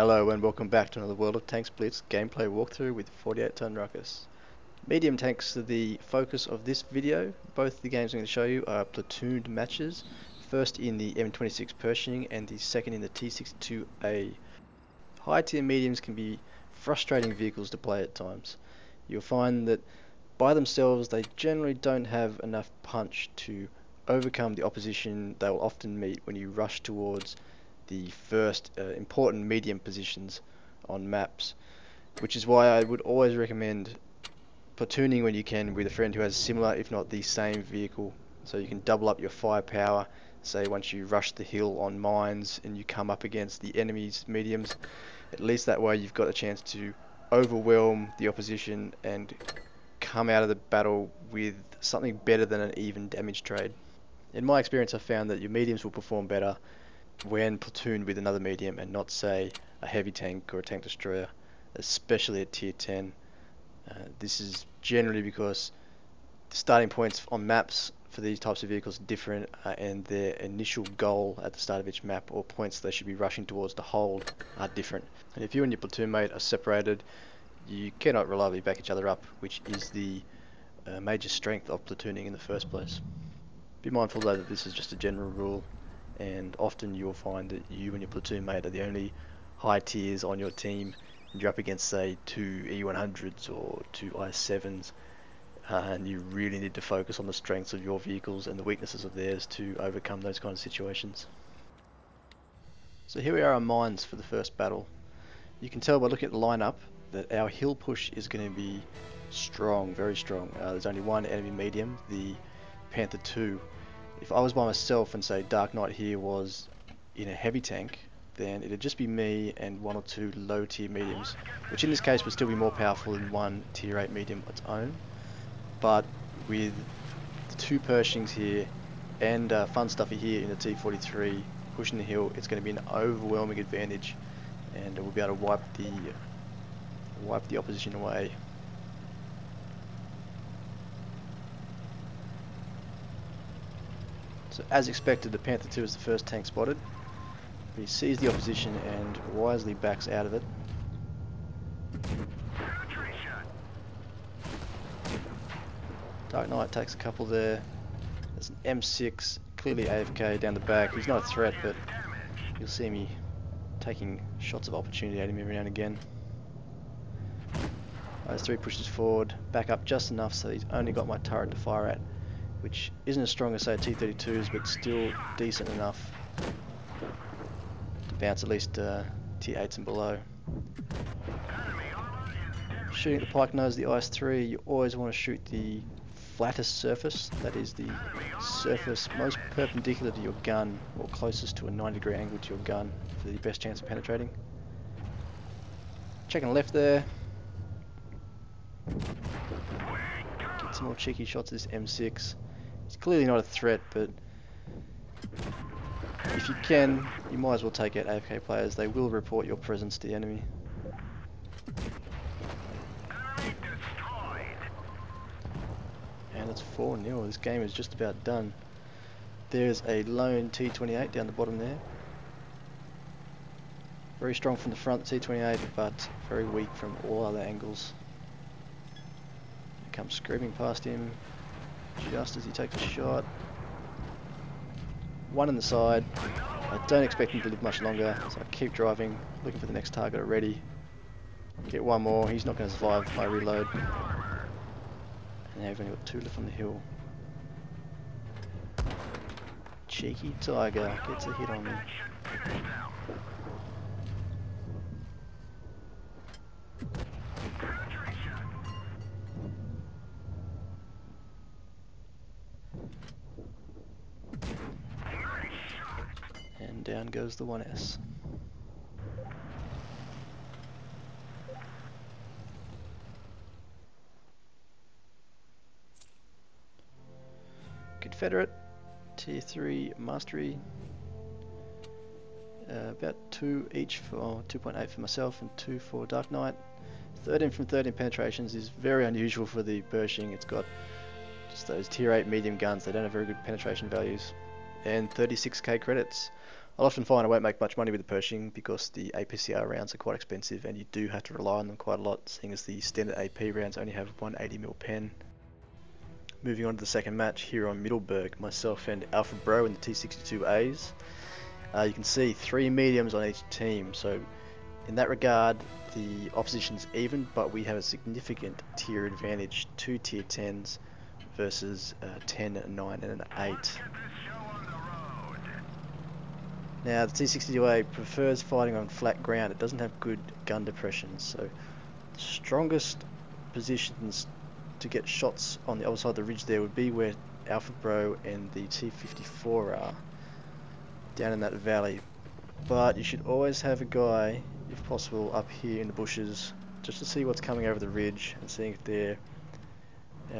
Hello and welcome back to another World of Tanks Blitz gameplay walkthrough with 48-ton Ruckus. Medium tanks are the focus of this video. Both the games I'm going to show you are platooned matches. First in the M26 Pershing and the second in the T62-A. High tier mediums can be frustrating vehicles to play at times. You'll find that by themselves they generally don't have enough punch to overcome the opposition they will often meet when you rush towards the first important medium positions on maps, which is why I would always recommend platooning when you can with a friend who has a similar if not the same vehicle, so you can double up your firepower. Say once you rush the hill on mines and you come up against the enemy's mediums, at least that way you've got a chance to overwhelm the opposition and come out of the battle with something better than an even damage trade. In my experience, I've found that your mediums will perform better when platooned with another medium and not, say, a heavy tank or a tank destroyer, especially at tier 10. This is generally because the starting points on maps for these types of vehicles are different, and their initial goal at the start of each map, or points they should be rushing towards to hold, are different. And if you and your platoon mate are separated, you cannot reliably back each other up, which is the major strength of platooning in the first place. Be mindful though that this is just a general rule, and often you'll find that you and your platoon mate are the only high tiers on your team, and you're up against, say, two E100s or two I7s, and you really need to focus on the strengths of your vehicles and the weaknesses of theirs to overcome those kind of situations. So here we are on mines for the first battle. You can tell by looking at the lineup that our hill push is going to be strong, very strong. There's only one enemy medium, the Panther 2. If I was by myself and, say, Dark Knight here was in a heavy tank, then it'd just be me and one or two low tier mediums, which in this case would still be more powerful than one tier 8 medium of its own. But with the two Pershings here and Fun Stuffy here in the T43 pushing the hill, it's going to be an overwhelming advantage, and we'll be able to wipe the opposition away. So as expected, the Panther 2 is the first tank spotted. He sees the opposition and wisely backs out of it. Dark Knight takes a couple there. There's an M6, clearly AFK down the back. He's not a threat, but you'll see me taking shots of opportunity at him every now and again. Those three pushes forward, back up just enough so he's only got my turret to fire at, which isn't as strong as, say, T32s, but still decent enough to bounce at least tier 8s and below. Shooting at the pike nose, the IS-3, you always want to shoot the flattest surface, that is the surface most perpendicular to your gun, or closest to a 90-degree angle to your gun for the best chance of penetrating. Checking left there. Get some more cheeky shots of this M6. It's clearly not a threat, but if you can, you might as well take out AFK players. They will report your presence to the enemy. And it's 4-0. This game is just about done. There's a lone T28 down the bottom there. Very strong from the front, T28, but very weak from all other angles. Comes screaming past him just as he takes a shot. One in the side. I don't expect him to live much longer, so I keep driving, looking for the next target already. Get one more. He's not going to survive. I reload. And now we've only got two left on the hill. Cheeky tiger gets a hit on me. And down goes the 1S. Confederate, tier 3 mastery, about 2 each for 2.8 for myself and 2 for Dark Knight. 13 from 13 penetrations is very unusual for the Pershing. It's got just those tier 8 medium guns. They don't have very good penetration values. And 36k credits. I'll often find I won't make much money with the Pershing because the APCR rounds are quite expensive and you do have to rely on them quite a lot, seeing as the standard AP rounds only have 180mm pen. Moving on to the second match here on Middleburg, myself and Alpha Bro in the T62-As. You can see 3 mediums on each team, so in that regard the opposition's even, but we have a significant tier advantage, 2 tier 10s versus 10, 9 and an 8. Now the T62-A prefers fighting on flat ground. It doesn't have good gun depression, so the strongest positions to get shots on the other side of the ridge there would be where Alpha Bro and the T54 are, down in that valley. But you should always have a guy, if possible, up here in the bushes, just to see what's coming over the ridge and seeing if they're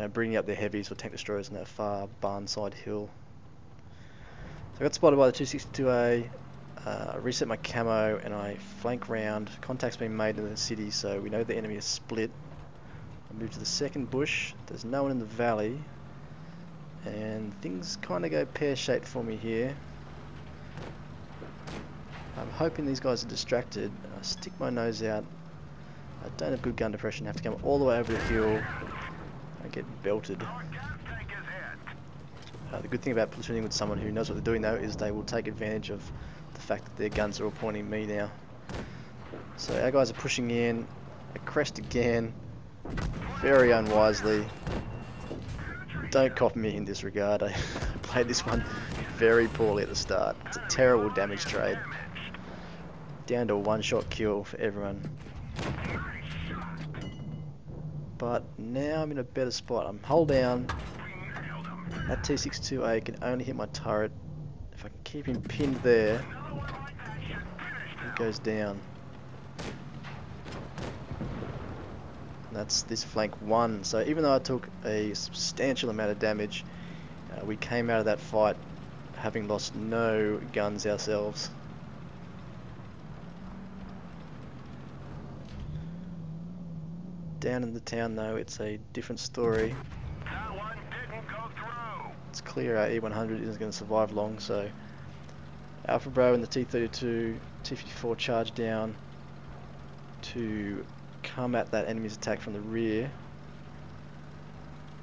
bringing up their heavies or tank destroyers on that far barnside hill. So I got spotted by the 262A, reset my camo and I flank round. Contact's been made in the city, so we know the enemy is split. I move to the second bush, there's no one in the valley, and things kind of go pear-shaped for me here. I'm hoping these guys are distracted. I stick my nose out. I don't have good gun depression, I have to come all the way over the hill. I get belted. The good thing about platooning with someone who knows what they're doing though is they will take advantage of the fact that their guns are all pointing me now. So our guys are pushing in. I crashed again, very unwisely. Don't copy me in this regard. I played this one very poorly at the start. It's a terrible damage trade. Down to a one-shot kill for everyone. But now I'm in a better spot. I'm hull down. That T62A can only hit my turret. If I can keep him pinned there, he goes down. And that's this flank 1. So even though I took a substantial amount of damage, we came out of that fight having lost no guns ourselves. Down in the town though, it's a different story. It's clear our E100 isn't going to survive long, so Alpha Bro and the T32, T54 charge down to come at that enemy's attack from the rear,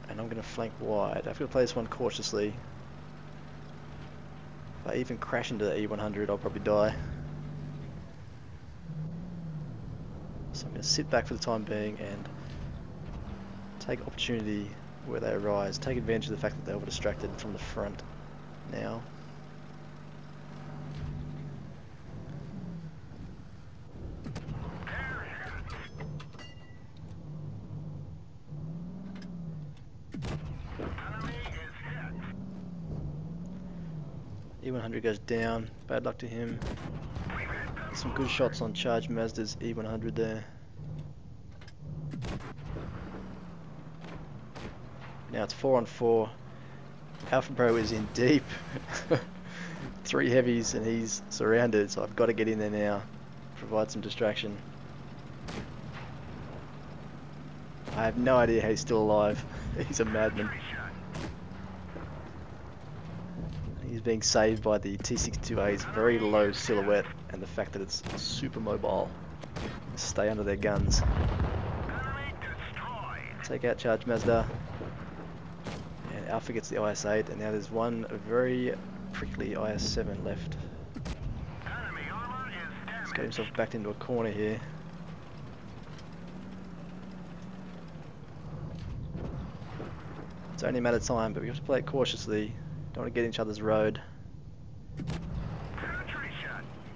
and I'm going to flank wide. I have to play this one cautiously. If I even crash into the E100, I'll probably die. So I'm going to sit back for the time being and take opportunity where they arise, take advantage of the fact that they were distracted from the front now. E100 goes down, bad luck to him. Some good shots on Charge Mazda's E100 there. Now it's 4 on 4. Alpha Bro is in deep. 3 heavies and he's surrounded, so I've got to get in there now. Provide some distraction. I have no idea how he's still alive. He's a madman. He's being saved by the T62A's very low silhouette and the fact that it's super mobile. Stay under their guns. Take out Charge Mazda. Alpha gets the IS-8, and now there's one very prickly IS-7 left. He's got himself backed into a corner here. It's only a matter of time, but we have to play it cautiously. Don't want to get in each other's road.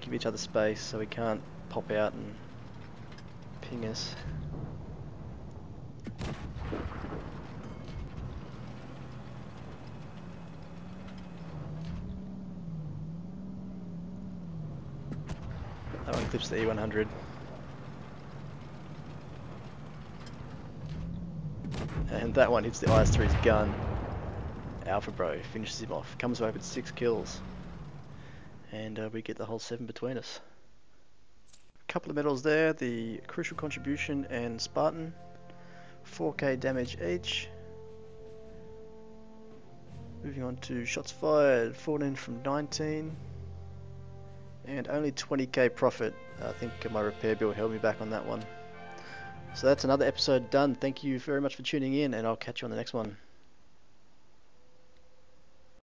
Give each other space so we can't pop out and ping us. That one clips the E100. And that one hits the IS-3's gun. Alpha Bro finishes him off. Comes away with 6 kills. And we get the whole 7 between us. A couple of medals there. The Crucial Contribution and Spartan. 4k damage each. Moving on to shots fired. 14 from 19. And only 20k profit. I think my repair bill held me back on that one. So that's another episode done. Thank you very much for tuning in, and I'll catch you on the next one.